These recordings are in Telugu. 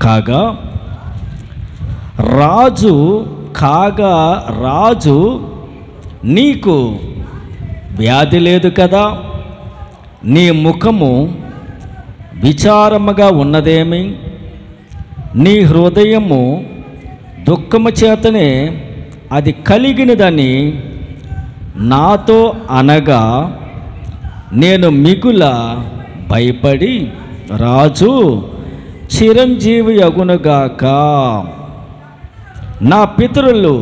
కాగా రాజు నీకు వ్యాధి లేదు కదా, నీ ముఖము విచారముగా ఉన్నదేమి, నీ హృదయము దుఃఖము చేతనే అది కలిగినదని నాతో అనగా నేను మిగుల భయపడి రాజు చిరంజీవి అగునుగాక, నా పితరులు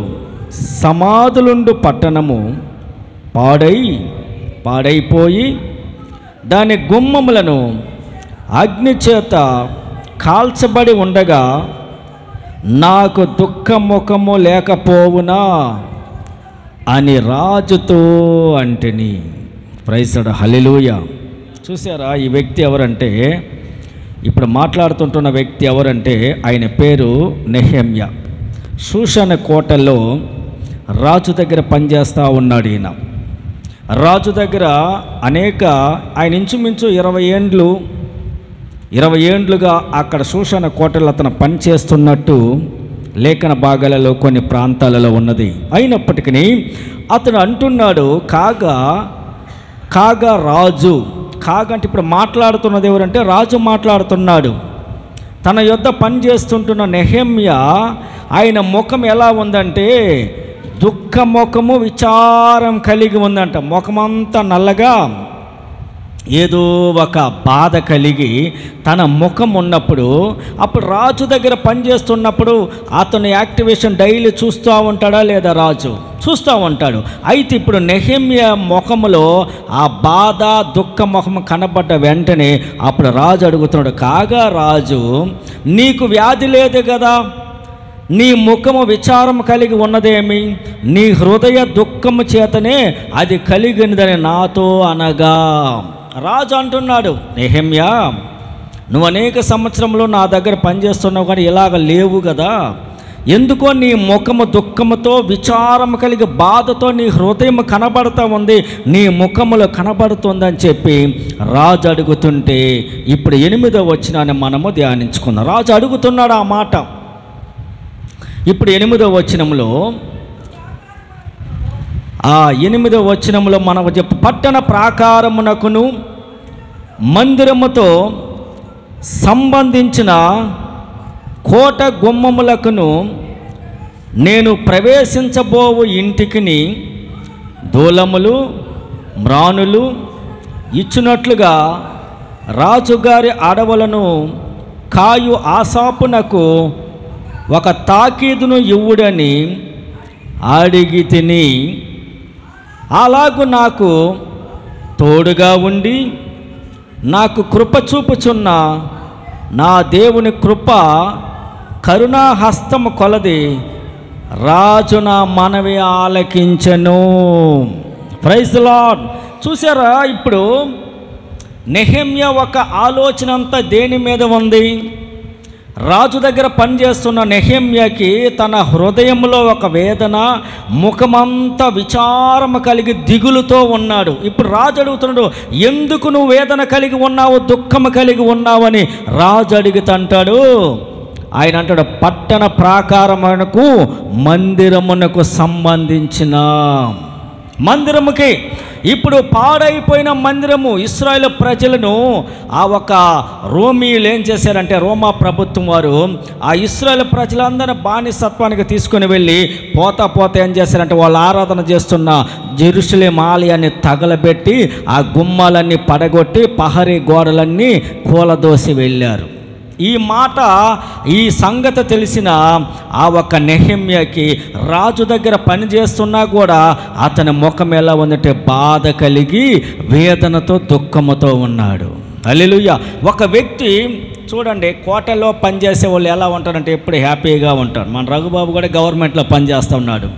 సమాధులుండు పట్టణము పాడైపోయి దాని గుమ్మములను అగ్ని చేత కాల్చబడి ఉండగా నాకు దుఃఖముఖము లేకపోవునా అని రాజుతో అంటిని. ప్రైజ్ ది లార్డ్, హల్లెలూయా. చూసారా, ఈ వ్యక్తి ఎవరంటే, ఇప్పుడు మాట్లాడుతుంటున్న వ్యక్తి ఎవరంటే ఆయన పేరు నెహెమ్యా. షూషాను కోటలో రాజు దగ్గర పనిచేస్తూ ఉన్నాడు. ఈయన రాజు దగ్గర ఆయన ఇంచుమించు 20 ఏండ్లుగా అక్కడ షూషాను కోటలో అతను పనిచేస్తున్నట్టు లేఖన భాగాలలో కొన్ని ప్రాంతాలలో ఉన్నది. అయినప్పటికీ అతను అంటున్నాడు, కాగా రాజు, అంటే ఇప్పుడు మాట్లాడుతున్నది ఎవరంటే రాజు మాట్లాడుతున్నాడు. తన యొద్ద పనిచేస్తుంటున్న నెహెమ్యా ఆయన ముఖం ఎలా ఉందంటే దుఃఖముఖము విచారం కలిగి ఉందంట. ముఖమంతా నల్లగా ఏదో ఒక బాధ కలిగి తన ముఖం ఉన్నప్పుడు, అప్పుడు రాజు దగ్గర పనిచేస్తున్నప్పుడు అతను యాక్టివేషన్ డైలీ చూస్తూ ఉంటాడా లేదా? రాజు చూస్తూ ఉంటాడు. అయితే ఇప్పుడు నెహెమ్యా ముఖములో ఆ బాధ దుఃఖ ముఖము కనబడ్డ వెంటనే అప్పుడు రాజు అడుగుతున్నాడు, కాగా రాజు నీకు వ్యాధి లేదు కదా, నీ ముఖము విచారం కలిగి ఉన్నదేమి, నీ హృదయ దుఃఖము చేతనే అది కలిగినదని నాతో అనగా. రాజు అంటున్నాడు, నెహెమ్యా నువ్వు అనేక సంవత్సరంలో నా దగ్గర పనిచేస్తున్నావు కానీ ఇలాగ లేవు కదా, ఎందుకో నీ ముఖము దుఃఖముతో విచారం కలిగి బాధతో నీ హృదయం కనబడుతూ ఉంది, నీ ముఖములో కనబడుతుందని చెప్పి రాజు అడుగుతుంటే ఇప్పుడు 8వ వచనాన్ని మనము ధ్యానించుకుందాం. రాజు అడుగుతున్నాడు ఆ మాట. ఇప్పుడు 8వ వచనంలో, ఆ 8వ వచనంలో మనం చెప్పు, పట్టణ ప్రాకారమునకును మందిరముతో సంబంధించిన కోట గుమ్మములకును నేను ప్రవేశించబోవు ఇంటికిని దూలములు మ్రానులు ఇచ్చినట్లుగా రాజుగారి అడవులను కాయు ఆసాపునకు ఒక తాకీదును ఇవ్వుడని అడిగి తిని, అలాగు నాకు తోడుగా ఉండి నాకు కృప చూపుచున్న నా దేవుని కృప కరుణాహస్తము కొలది రాజు నా మనవి ఆలకించెను. Praise the lord. చూసారా, ఇప్పుడు నెహెమ్యా ఒక ఆలోచన అంతా దేని మీద ఉంది? రాజు దగ్గర పనిచేస్తున్న నెహెమ్యాకి తన హృదయంలో ఒక వేదన, ముఖమంతా విచారం కలిగి దిగులుతో ఉన్నాడు. ఇప్పుడు రాజు అడుగుతున్నాడు, ఎందుకు నువ్వు వేదన కలిగి ఉన్నావు, దుఃఖము కలిగి ఉన్నావని రాజు అడుగుతుంటాడు. ఆయన అంటాడు, పట్టణ ప్రాకారమునకు మందిరమునకు సంబంధించిన మందిరముకి, ఇప్పుడు పాడైపోయిన మందిరము, ఇశ్రాయేలు ప్రజలను ఆ ఒక రోమీయులు ఏం చేశారంటే, రోమా ప్రభుత్వం వారు ఆ ఇశ్రాయేలు ప్రజలందరినీ బానిసత్వానికి తీసుకుని వెళ్ళి పోతా ఏం చేశారంటే, వాళ్ళు ఆరాధన చేస్తున్న జెరూసలేం ఆలయాన్ని తగలబెట్టి ఆ గుమ్మాలన్నీ పడగొట్టి పహరీ గోడలన్నీ కూలదోసి వెళ్ళారు. ఈ మాట, ఈ సంగతి తెలిసిన ఆ ఒక నెహెమ్యాకి రాజు దగ్గర పనిచేస్తున్నా కూడా అతని ముఖం ఎలా ఉందంటే బాధ కలిగి వేదనతో దుఃఖముతో ఉన్నాడు. హల్లెలూయా. ఒక వ్యక్తి చూడండి, కోటలో పనిచేసే వాళ్ళు ఎలా ఉంటారంటే ఎప్పుడు హ్యాపీగా ఉంటారు. మన రఘుబాబు కూడా గవర్నమెంట్లో పనిచేస్తూ ఉన్నాడు.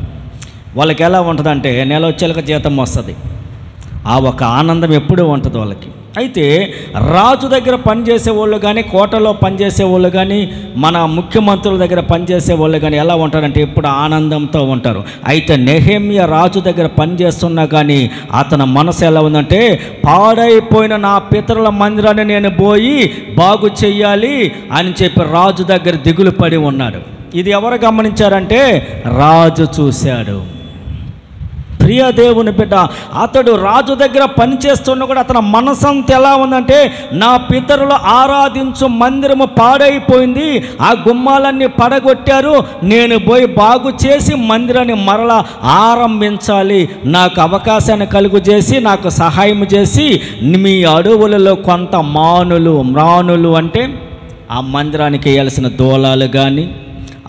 వాళ్ళకి ఎలా ఉంటుందంటే నెల వచ్చేలాగా జీతం వస్తుంది, ఆ ఒక ఆనందం ఎప్పుడూ ఉంటుంది వాళ్ళకి. అయితే రాజు దగ్గర పనిచేసే వాళ్ళు కానీ, కోటలో పనిచేసే వాళ్ళు కానీ, మన ముఖ్యమంత్రుల దగ్గర పనిచేసే వాళ్ళు కానీ ఎలా ఉంటారంటే ఎప్పుడు ఆనందంతో ఉంటారు. అయితే నెహెమ్యా రాజు దగ్గర పనిచేస్తున్నా కానీ అతని మనసు ఎలా ఉందంటే, పాడైపోయిన నా పితరుల మందిరాన్ని నేను పోయి బాగు చెయ్యాలి అని చెప్పి రాజు దగ్గర దిగులు పడి ఉన్నాడు. ఇది ఎవరు గమనించారంటే రాజు చూశాడు. ప్రియ దేవుని బిడ్డ, అతడు రాజు దగ్గర పనిచేస్తున్నా కూడా అతని మనసంతా ఎలా ఉందంటే, నా పితరులు ఆరాధించు మందిరము పాడైపోయింది, ఆ గుమ్మాలన్నీ పడగొట్టారు, నేను పోయి బాగు చేసి మందిరాన్ని మరలా ఆరంభించాలి, నాకు అవకాశాన్ని కలుగు చేసి నాకు సహాయం చేసి మీ అడవులలో కొంత మ్రానులు అంటే ఆ మందిరానికి వేయాల్సిన దూలాలు కానీ,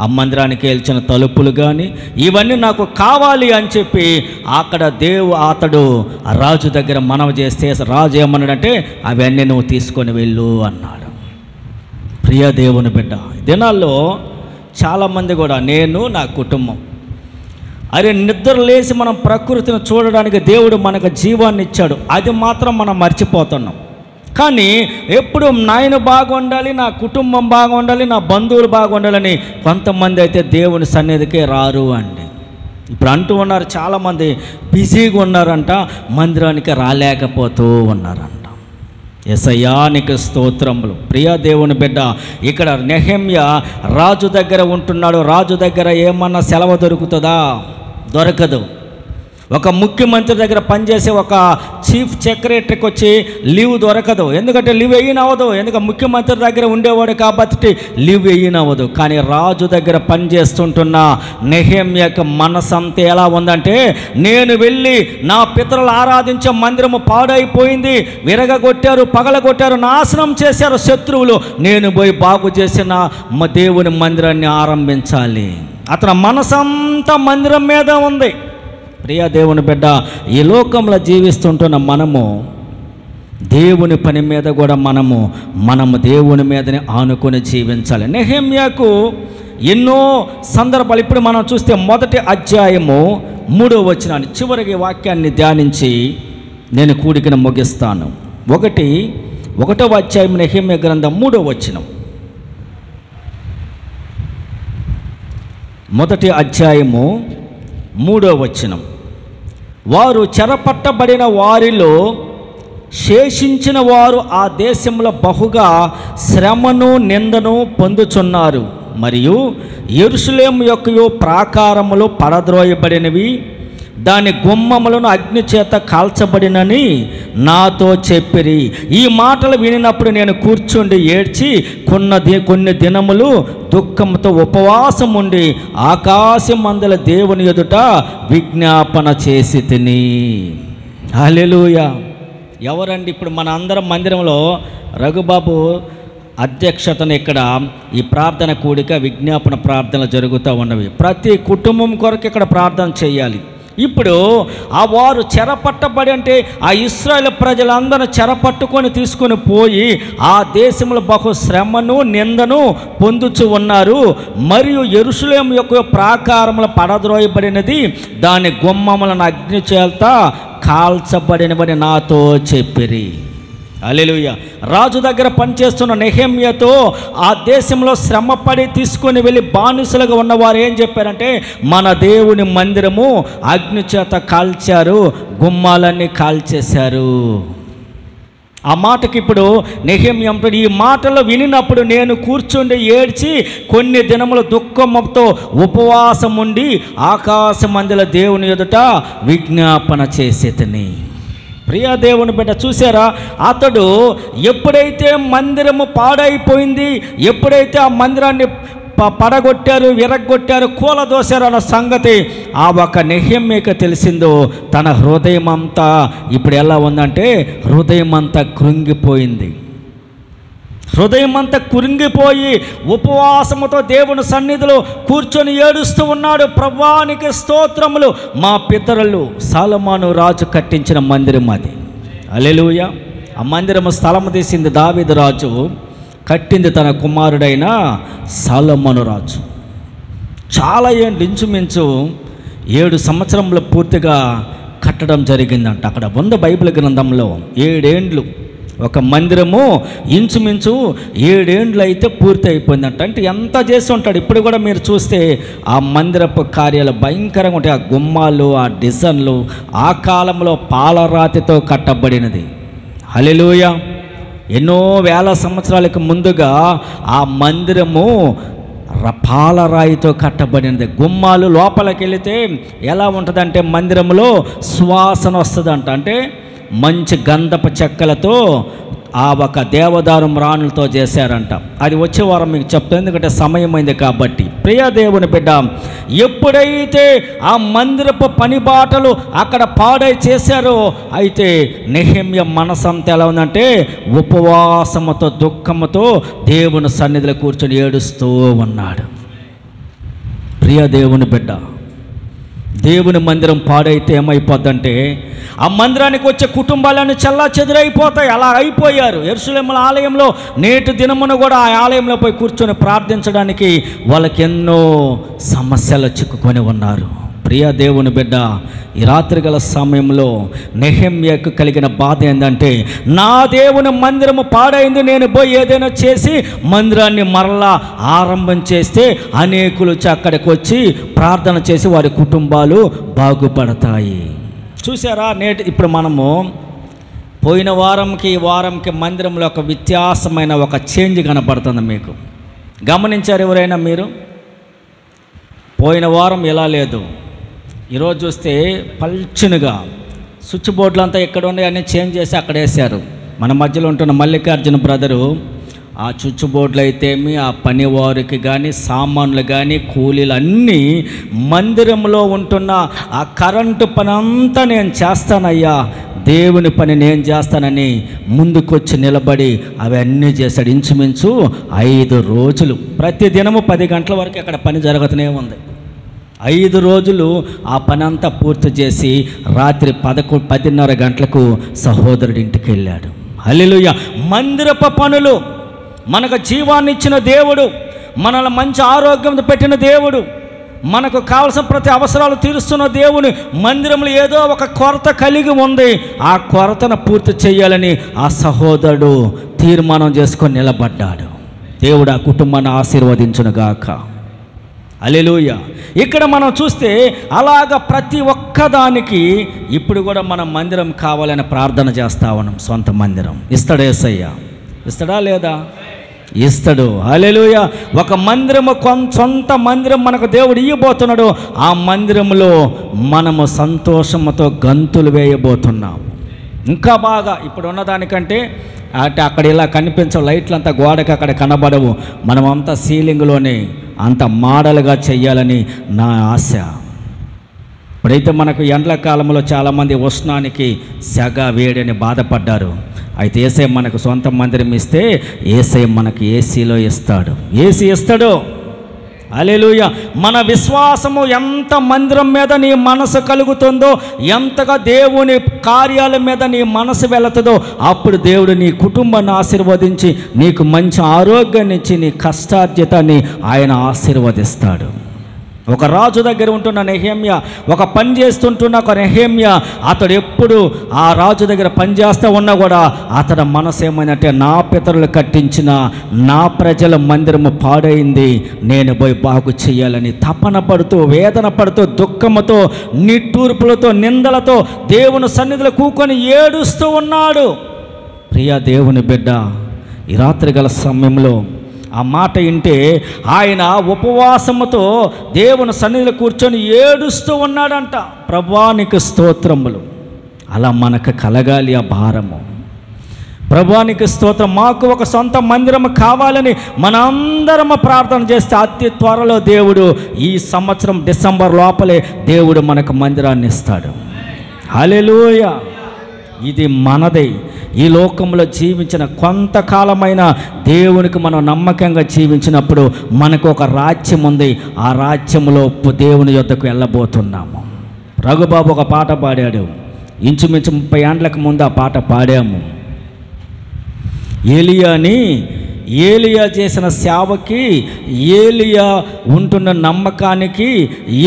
ఆ మందిరానికి వేల్చిన తలుపులు కానీ ఇవన్నీ నాకు కావాలి అని చెప్పి అతడు ఆ రాజు దగ్గర మనవి చేస్తే రాజు ఏమన్నాడంటే, అవన్నీ నువ్వు తీసుకొని వెళ్ళు అన్నాడు. ప్రియ దేవుని బిడ్డ, దినాల్లో చాలామంది కూడా నేను నా కుటుంబం నిద్ర లేచి మనం ప్రకృతిని చూడడానికి దేవుడు మనకు జీవాన్ని ఇచ్చాడు, అది మాత్రం మనం మర్చిపోతున్నాం. కానీ ఎప్పుడు నాయన బాగుండాలి, నా కుటుంబం బాగుండాలి, నా బంధువులు బాగుండాలని కొంతమంది అయితే దేవుని సన్నిధికే రారు అండి. ఇప్పుడు అంటూ ఉన్నారు, చాలామంది బిజీగా ఉన్నారంట, మందిరానికి రాలేకపోతూ ఉన్నారంట. యేసయ్యా నీకు స్తోత్రములు. ప్రియ దేవుని బిడ్డ, ఇక్కడ నెహెమ్యా రాజు దగ్గర ఉంటున్నాడు. రాజు దగ్గర ఏమన్నా సెలవు దొరుకుతుందా? దొరకదు. ఒక ముఖ్యమంత్రి దగ్గర పనిచేసే ఒక చీఫ్ సెక్రటరీకి వచ్చి లీవ్ దొరకదు, ఎందుకంటే లీవ్ వేయనవ్వదు, ఎందుకంటే ముఖ్యమంత్రి దగ్గర ఉండేవాడు కాబట్టి లీవ్ వేయనవ్వదు. కానీ రాజు దగ్గర పనిచేస్తుంటున్న నెహెమ్యాకి మనసంతా ఎలా ఉందంటే, నేను వెళ్ళి నా పితరులు ఆరాధించే మందిరము పాడైపోయింది, విరగగొట్టారు, పగలగొట్టారు, నాశనం చేశారు శత్రువులు, నేను పోయి బాగు చేసిన దేవుని మందిరాన్ని ఆరంభించాలి. అతని మనసంతా మందిరం మీద ఉంది. ప్రియ దేవుని బిడ్డ, ఈ లోకంలో జీవిస్తుంటున్న మనము దేవుని పని మీద కూడా మనము దేవుని మీదనే ఆనుకొని జీవించాలి. నెహెమ్యాకు ఎన్నో సందర్భాలు ఇప్పుడు మనం చూస్తే మొదటి అధ్యాయము 3వ వచనాన్ని చివరికి వాక్యాన్ని ధ్యానించి నేను కూడికను ముగిస్తాను. 1వ అధ్యాయం నెహెమ్యా గ్రంథం 3వ వచనం. మొదటి అధ్యాయము 3వ వచనం. వారు చెరపట్టబడిన వారిలో శేషించిన వారు ఆ దేశంలో బహుగా శ్రమను నిందను పొందుచున్నారు, మరియు యెరూషలేము యొక్క ప్రాకారములు పడద్రోయబడినవి, దాని గుమ్మములను అగ్ని చేత కాల్చబడినని నాతో చెప్పిరి. ఈ మాటలు వినినప్పుడు నేను కూర్చుండి ఏడ్చి కొన్ని దినములు దుఃఖంతో ఉపవాసం ఉండి ఆకాశమందల దేవుని ఎదుట విజ్ఞాపన చేసి తిని. హల్లెలూయా. ఎవరండి ఇప్పుడు మన అందరం మందిరంలో రఘుబాబు అధ్యక్షతను ఇక్కడ ఈ ప్రార్థన కూడిక విజ్ఞాపన ప్రార్థనలు జరుగుతూ ఉన్నవి. ప్రతి కుటుంబం కొరకు ఇక్కడ ప్రార్థన చేయాలి. ఇప్పుడు ఆ వారు చెరపట్టబడి అంటే ఆ ఇశ్రాయేలు ప్రజలందరూ చెరపట్టుకొని తీసుకొని పోయి ఆ దేశంలో బహు శ్రమను నిందను పొందుచు ఉన్నారు, మరియు యెరూషలేము యొక్క ప్రాకారములు పడద్రోయబడినది, దాని గుమ్మములను అగ్ని చేత కాల్చబడినవని నాతో చెప్పిరి. హల్లెలూయా. రాజు దగ్గర పనిచేస్తున్న నెహెమ్యాతో ఆ దేశంలో శ్రమపడి తీసుకొని వెళ్ళి బానిసలుగా ఉన్నవారు ఏం చెప్పారంటే, మన దేవుని మందిరము అగ్ని చేత కాల్చారు, గుమ్మాలన్నీ కాల్చేశారు. ఆ మాటకి ఇప్పుడు నెహెమ్యా అంటాడు, ఈ మాటలు వినినప్పుడు నేను కూర్చుండి ఏడ్చి కొన్ని దినముల దుఃఖంతో ఉపవాసం ఉండి ఆకాశమందుల దేవుని ఎదుట విజ్ఞాపన చేసేతని. ప్రియ దేవుని బిడ్డ, చూసారా, అతడు ఎప్పుడైతే మందిరము పాడైపోయింది, ఎప్పుడైతే ఆ మందిరాన్ని పడగొట్టారు, విరగొట్టారు, కూలదోశారు అన్న సంగతి ఆ ఒక నెహెమ్యాకి తెలిసిందో, తన హృదయం అంతా ఇప్పుడు ఎలా ఉందంటే హృదయం అంతా కృంగిపోయింది. హృదయం అంతా కృంగిపోయి ఉపవాసముతో దేవుని సన్నిధిలో కూర్చొని ఏడుస్తూ ఉన్నాడు. ప్రభువానికి స్తోత్రములు, మా పితరులు సొలొమోను రాజు కట్టించిన మందిరం అది. హల్లెలూయా. ఆ మందిరము స్థలము తీసింది దావీదు రాజు, కట్టింది తన కుమారుడైన సొలొమోను రాజు. చాలా ఇంచుమించు 7 సంవత్సరంలో పూర్తిగా కట్టడం జరిగిందంట. అక్కడ ఉంది బైబిల్ గ్రంథంలో 7 ఏండ్లు ఒక మందిరము ఇంచుమించు 7 ఏండ్లు అయితే పూర్తి అయిపోయిందంట. అంటే ఎంత చేసి ఉంటాడు. ఇప్పుడు కూడా మీరు చూస్తే ఆ మందిరపు కార్యాలు భయంకరంగా ఉంటాయి. ఆ గుమ్మాలు, ఆ డిజైన్లు ఆ కాలంలో పాలరాతితో కట్టబడినది. హల్లెలూయా. ఎన్నో వేల సంవత్సరాలకు ముందుగా ఆ మందిరము పాలరాయితో కట్టబడినది. గుమ్మాలు లోపలికి వెళితే ఎలా ఉంటుందంటే మందిరంలో సువాసన వస్తుందంట. అంటే మంచి గంధపు చెక్కలతో ఆ ఒక దేవదారు మ్రాణులతో చేశారంట. అది వచ్చే వారం మీకు చెప్తాను, ఎందుకంటే సమయమైంది కాబట్టి. ప్రియ దేవుని బిడ్డ, ఎప్పుడైతే ఆ మందిరపు పని బాటలు అక్కడ పాడై చేశారో, అయితే నెహెమ్యా మనసంతా ఎలా ఉందంటే ఉపవాసముతో దుఃఖముతో దేవుని సన్నిధిలో కూర్చొని ఏడుస్తూ ఉన్నాడు. ప్రియ దేవుని బిడ్డ, దేవుని మందిరం పాడైతే ఏమైపోద్దంటే ఆ మందిరానికి వచ్చే కుటుంబాలను చల్లా చెదురైపోతాయి. అలా అయిపోయారు. యెరూషలేము ఆలయంలో నేటి దినమున కూడా ఆ ఆలయంలో పోయి కూర్చొని ప్రార్థించడానికి వాళ్ళకి ఎన్నో సమస్యలు చిక్కుకొని ఉన్నారు. ప్రియ దేవుని బిడ్డ, ఈ రాత్రి గల సమయంలో నెహెమ్యాకు కలిగిన బాధ ఏంటంటే, నా దేవుని మందిరము పాడైంది, నేను పోయి ఏదైనా చేసి మందిరాన్ని మరలా ఆరంభం చేస్తే అనేకులు అక్కడికి వచ్చి ప్రార్థన చేసి వారి కుటుంబాలు బాగుపడతాయి. చూసారా, ఇప్పుడు మనము పోయిన వారంకి ఈ వారంకి మందిరంలో ఒక వ్యత్యాసమైన ఒక చేంజ్ కనపడుతుంది. మీకు గమనించారు ఎవరైనా? మీరు పోయిన వారం ఎలా లేదు, ఈరోజు చూస్తే పల్చనుగా స్విచ్ బోర్డులు అంతా ఎక్కడ ఉన్నాయి అన్నీ చేంజ్ చేసి అక్కడ వేశారు. మన మధ్యలో ఉంటున్న మల్లికార్జున బ్రదరు ఆ స్విచ్ బోర్డులు అయితేమి, ఆ పనివారికి కానీ, సామాన్లు కానీ, కూలీలు అన్నీ మందిరంలో ఉంటున్న ఆ కరెంటు పని అంతా నేను చేస్తానయ్యా, దేవుని పని నేను చేస్తానని ముందుకొచ్చి నిలబడి అవన్నీ చేశాడు. ఇంచుమించు 5 రోజులు ప్రతిదినము 10 గంటల వరకు అక్కడ పని జరుగుతూనే ఉంది. 5 రోజులు ఆ పని అంతా పూర్తి చేసి రాత్రి 10:30 గంటలకు సహోదరుడి ఇంటికి వెళ్ళాడు. హల్లెలూయా. మందిరపు పనులు, మనకు జీవాన్ని ఇచ్చిన దేవుడు, మనల్ని మంచి ఆరోగ్యం పెట్టిన దేవుడు, మనకు కావలసిన ప్రతి అవసరాలు తీరుస్తున్న దేవుని మందిరంలో ఏదో ఒక కొరత కలిగి ఉంది. ఆ కొరతను పూర్తి చేయాలని ఆ సహోదరుడు తీర్మానం చేసుకొని నిలబడ్డాడు. దేవుడు ఆ కుటుంబాన్ని ఆశీర్వదించునుగాక. హల్లెలూయా. ఇక్కడ మనం చూస్తే అలాగ ప్రతి ఒక్కదానికి ఇప్పుడు కూడా మనం మందిరం కావాలని ప్రార్థన చేస్తా ఉన్నాం. సొంత మందిరం ఇస్తాడు యేసయ్య. ఇస్తాడా లేదా? ఇస్తాడు. హల్లెలూయా. ఒక మందిరము, సొంత మందిరం మనకు దేవుడు ఇవ్వబోతున్నాడు. ఆ మందిరంలో మనము సంతోషంతో గంతులు వేయబోతున్నాము. ఇంకా బాగా ఇప్పుడు ఉన్నదానికంటే అంటే అక్కడ ఇలా కనిపించవు, లైట్లు అంతా గోడకి అక్కడ కనబడవు, మనమంతా సీలింగ్లోనే అంత మోడల్గా చెయ్యాలని నా ఆశ. ఇప్పుడైతే మనకు ఎండ్లకాలంలో చాలామంది ఉష్ణానికి సెగ వేడని బాధపడ్డారు. అయితే యేసయ్య మనకు సొంత మందిరం ఇస్తే యేసయ్య మనకు ఏసీలో ఇస్తాడు. ఏసీ ఇస్తాడు. హల్లెలూయా. మన విశ్వాసము ఎంత మందిరం మీద నీ మనసు కలుగుతుందో, ఎంతగా దేవుని కార్యాల మీద నీ మనసు వెళుతుందో, అప్పుడు దేవుడు నీ కుటుంబాన్ని ఆశీర్వదించి నీకు మంచి ఆరోగ్యాన్ని ఇచ్చి నీ కష్టార్జితాన్ని ఆయన ఆశీర్వదిస్తాడు. ఒక రాజు దగ్గర ఉంటున్న నెహెమ్యా, ఒక పని చేస్తుంటున్న ఒక నెహెమ్యా, అతడు ఎప్పుడు ఆ రాజు దగ్గర పని చేస్తూ ఉన్నా కూడా అతడు మనసు ఏమైందంటే, నా పితరులు కట్టించిన నా ప్రజల మందిరము పాడైంది, నేను పోయి బాగు చేయాలని తపన పడుతూ, వేదన పడుతూ, దుఃఖముతో, నిట్టూర్పులతో, నిందలతో దేవుని సన్నిధిలో కూకొని ఏడుస్తూ ఉన్నాడు. ప్రియ దేవుని బిడ్డ, ఈ రాత్రి గల సమయంలో ఆ మాట వింటే ఆయన ఉపవాసముతో దేవుని సన్నిధిలో కూర్చొని ఏడుస్తూ ఉన్నాడంట. ప్రభువా నీకు స్తోత్రములు. అలా మనకు కలగాలి ఆ భారము. ప్రభువా నీకు స్తోత్రం. మాకు ఒక సొంత మందిరం కావాలని మనందరము ప్రార్థన చేస్తే అతి త్వరలో దేవుడు ఈ సంవత్సరం డిసెంబర్ లోపలే దేవుడు మనకు మందిరాన్ని ఇస్తాడు. హల్లెలూయా. ఇది మనదే. ఈ లోకంలో జీవించిన కొంతకాలమైన దేవునికి మనం నమ్మకంగా జీవించినప్పుడు మనకు ఒక రాజ్యం ఉంది. ఆ రాజ్యంలో దేవుని యొద్దకు వెళ్ళబోతున్నాము. రఘుబాబు ఒక పాట పాడాడు. ఇంచుమించు 30 ఏండ్లకు ముందు ఆ పాట పాడాము. ఏలియాని ఏలియా చేసిన సేవకి, ఏలియా ఉంటున్న నమ్మకానికి,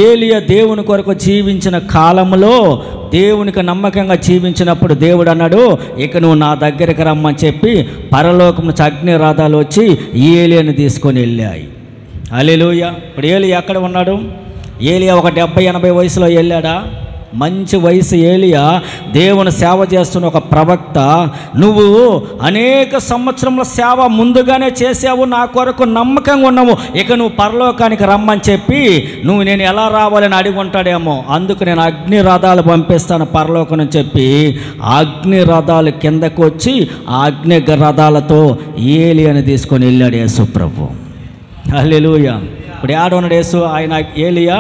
ఏలియా దేవుని కొరకు జీవించిన కాలంలో దేవునికి నమ్మకంగా జీవించినప్పుడు దేవుడు అన్నాడు, ఇక నువ్వు నా దగ్గరికి రమ్మని చెప్పి పరలోకం నుంచి అగ్ని రథాలు వచ్చి ఏలియాని తీసుకొని వెళ్ళాయి. హల్లెలూయా. ఇప్పుడు ఏలియా ఎక్కడ ఉన్నాడు? ఏలియా ఒక 70-80 వయసులో వెళ్ళాడా? మంచి వయసు ఏలియా, దేవుని సేవ చేస్తున్న ఒక ప్రవక్త. నువ్వు అనేక సంవత్సరముల సేవ ముందుగానే చేసావు, నా కొరకు నమ్మకంగా ఉన్నావు, ఇక నువ్వు పరలోకానికి రమ్మని చెప్పి నేను ఎలా రావాలని అడిగి ఉంటాడేమో. అందుకు నేను అగ్ని రథాలు పంపిస్తాను పరలోకం అని చెప్పి అగ్ని రథాలు కిందకు వచ్చి ఆ అగ్ని రథాలతో ఏలియాని తీసుకొని వెళ్ళాడు యేసు ప్రభు. హల్లెలూయా. ఇప్పుడు ఏడున్నాడు యేసు? ఆయన ఏలియా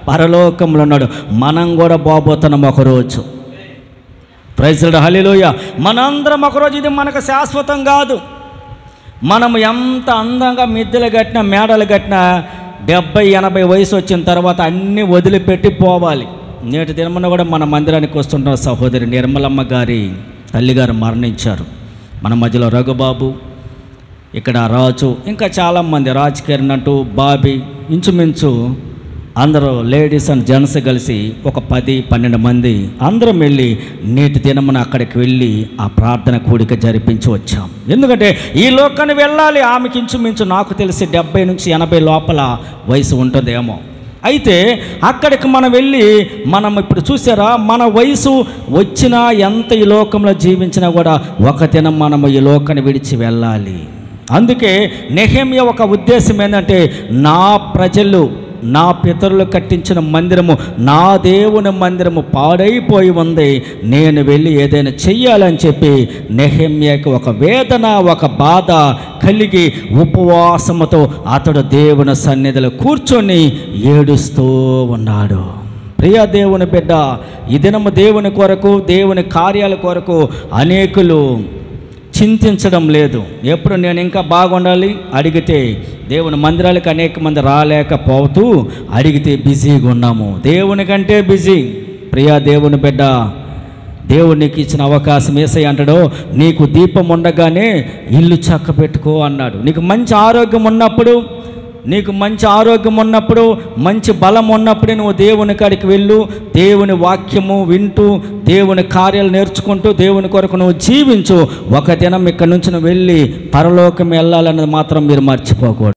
పరలోకంలో ఉన్నాడు. మనం కూడా పోబోతున్నాం ఒకరోజు. Praise the Lord. హల్లెలూయా. మనందరం ఒకరోజు, ఇది మనకు శాశ్వతం కాదు. మనం ఎంత అందంగా మిద్దెలు కట్టినా, మేడలు కట్టినా 70-80 వయసు వచ్చిన తర్వాత అన్నీ వదిలిపెట్టి పోవాలి. నేటి దినమున కూడా మన మందిరానికి వస్తుంటారు సహోదరి నిర్మలమ్మ గారి తల్లిగారు మరణించారు. మన మధ్యలో రఘుబాబు, ఇక్కడ రాజు, ఇంకా చాలామంది, రాజ్ కిరణ్ అంటూ, బాబీ, ఇంచుమించు అందరూ లేడీస్ అండ్ జెంట్స్ కలిసి ఒక 10-12 మంది అందరం వెళ్ళి నేటి దినమున అక్కడికి వెళ్ళి ఆ ప్రార్థన కూడిక జరిపించి వచ్చాం. ఎందుకంటే ఈ లోకాన్ని వెళ్ళాలి. ఆమెకి ఇంచుమించు నాకు తెలిసి 70-80 లోపల వయసు ఉంటుందేమో. అయితే అక్కడికి మనం వెళ్ళి, మనం ఇప్పుడు చూసారా, మన వయసు వచ్చినా ఎంత ఈ లోకంలో జీవించినా కూడా ఒక దినం మనము ఈ లోకాన్ని విడిచి వెళ్ళాలి. అందుకే నెహెమ్యా ఒక ఉద్దేశం ఏంటంటే, నా ప్రజలు, నా పితరులు కట్టించిన మందిరము, నా దేవుని మందిరము పాడైపోయి ఉంది, నేను వెళ్ళి ఏదైనా చెయ్యాలని చెప్పి నెహెమ్యాకి ఒక వేదన, ఒక బాధ కలిగి ఉపవాసముతో అతడు దేవుని సన్నిధిలో కూర్చొని ఏడుస్తూ ఉన్నాడు. ప్రియ దేవుని బిడ్డ, ఈ దినము దేవుని కొరకు, దేవుని కార్యాల కొరకు అనేకులు చింతించడం లేదు. ఎప్పుడు నేను ఇంకా బాగుండాలి అడిగితే, దేవుని మందిరాలకు అనేక మంది రాలేకపోతూ అడిగితే బిజీగా ఉన్నాము, దేవుని కంటే బిజీ. ప్రియా దేవుని బిడ్డ, దేవుడు నీకు ఇచ్చిన అవకాశం యేసయ్య అంటాడు, నీకు దీపం ఉండగానే ఇల్లు చక్క పెట్టుకో అన్నాడు. నీకు మంచి ఆరోగ్యం ఉన్నప్పుడు, మంచి బలం ఉన్నప్పుడే నువ్వు దేవుని కాడికి వెళ్ళు, దేవుని వాక్యము వింటూ, దేవుని కార్యాలు నేర్చుకుంటూ, దేవుని కొరకు నువ్వు జీవించు. ఒక దినం ఇక్కడ నుంచి నువ్వు వెళ్ళి పరలోకం వెళ్ళాలన్నది మాత్రం మీరు మర్చిపోకూడదు.